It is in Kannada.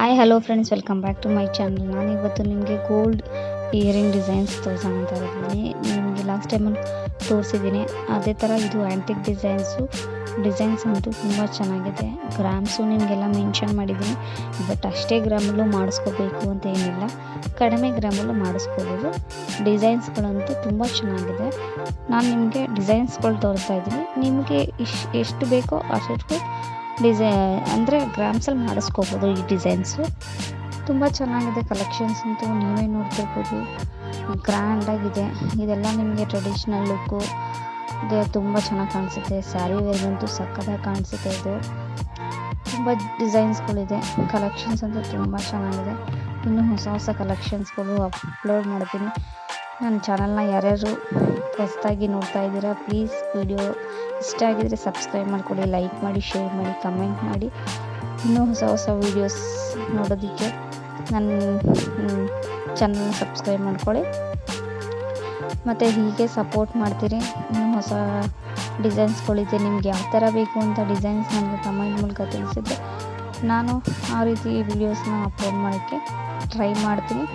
Hi hello friends, welcome back to my channel. ನಾನಿವತ್ತು ನಿಮಗೆ ಗೋಲ್ಡ್ ಇಯರಿಂಗ್ ಡಿಸೈನ್ಸ್ ತೋರಿಸೋಣ ಅಂತ ಇದ್ದೀನಿ. ನಿಮಗೆ ಲಾಸ್ಟ್ ಟೈಮಲ್ಲಿ ತೋರಿಸಿದ್ದೀನಿ. ಅದೇ ಥರ ಇದು ಆ್ಯಂಟಿಕ್ ಡಿಸೈನ್ಸ್ ಅಂತೂ ತುಂಬ ಚೆನ್ನಾಗಿದೆ. ಗ್ರಾಮ್ಸು ನಿಮಗೆಲ್ಲ ಮೆನ್ಷನ್ ಮಾಡಿದ್ದೀನಿ, ಬಟ್ ಅಷ್ಟೇ ಗ್ರಾಮಲ್ಲೂ ಮಾಡಿಸ್ಕೋಬೇಕು ಅಂತ ಏನಿಲ್ಲ, ಕಡಿಮೆ ಗ್ರಾಮಲ್ಲೂ ಮಾಡಿಸ್ಕೋಬೋದು. ಡಿಸೈನ್ಸ್ಗಳಂತೂ ತುಂಬ ಚೆನ್ನಾಗಿದೆ. ನಾನು ನಿಮಗೆ ಡಿಸೈನ್ಸ್ಗಳು ತೋರಿಸ್ತಾ ಇದ್ದೀನಿ. ನಿಮಗೆ ಎಷ್ಟು ಬೇಕೋ ಅಷ್ಟು ಅಂದರೆ ಗ್ರಾಮ್ಸಲ್ಲಿ ಮಾಡಿಸ್ಕೋಬೋದು. ಈ ಡಿಸೈನ್ಸು ತುಂಬ ಚೆನ್ನಾಗಿದೆ. ಕಲೆಕ್ಷನ್ಸ್ ಅಂತೂ ನೀವೇ ನೋಡ್ತಿರ್ಬೋದು, ಗ್ರ್ಯಾಂಡಾಗಿದೆ. ಇದೆಲ್ಲ ನಿಮಗೆ ಟ್ರೆಡಿಷ್ನಲ್ ಲುಕ್ಕು ತುಂಬ ಚೆನ್ನಾಗಿ ಕಾಣಿಸುತ್ತೆ. ಸ್ಯಾರಿ ವೇರ್ಗಂತೂ ಸಕ್ಕತ್ತಾಗಿ ಕಾಣಿಸುತ್ತೆ. ಇದು ತುಂಬ ಡಿಸೈನ್ಸ್ಗಳಿದೆ. ಕಲೆಕ್ಷನ್ಸ್ ಅಂತೂ ತುಂಬ ಚೆನ್ನಾಗಿದೆ. ಇನ್ನೂ ಹೊಸ ಕಲೆಕ್ಷನ್ಸ್ಗಳು ಅಪ್ಲೋಡ್ ಮಾಡ್ತೀನಿ. ನನ್ನ ಚಾನಲ್ನ ಯಾರ್ಯಾರು ಹೊಸದಾಗಿ ನೋಡ್ತಾ ಇದ್ದೀರಾ, ಪ್ಲೀಸ್ ವಿಡಿಯೋ ಇಷ್ಟ ಆಗಿದರೆ ಸಬ್ಸ್ಕ್ರೈಬ್ ಮಾಡ್ಕೊಳ್ಳಿ, ಲೈಕ್ ಮಾಡಿ, ಶೇರ್ ಮಾಡಿ, ಕಮೆಂಟ್ ಮಾಡಿ. ಇನ್ನೂ ಹೊಸ ವೀಡಿಯೋಸ್ ನೋಡೋದಕ್ಕೆ ನನ್ನ ಚಾನಲ್ನ ಸಬ್ಸ್ಕ್ರೈಬ್ ಮಾಡ್ಕೊಳ್ಳಿ. ಮತ್ತು ಹೀಗೆ ಸಪೋರ್ಟ್ ಮಾಡ್ತೀರಿ. ಇನ್ನೂ ಹೊಸ ಡಿಸೈನ್ಸ್ಗಳಿದೆ. ನಿಮ್ಗೆ ಯಾವ ಥರ ಬೇಕು ಅಂತ ಡಿಸೈನ್ಸ್ ನನಗೆ ಕಮೆಂಟ್ ಮೂಲಕ ತಿಳಿಸಿದ್ದೆ ನಾನು ಆ ರೀತಿ ವೀಡಿಯೋಸ್ನ ಅಪ್ಲೋಡ್ ಮಾಡೋಕ್ಕೆ ಟ್ರೈ ಮಾಡ್ತೀನಿ.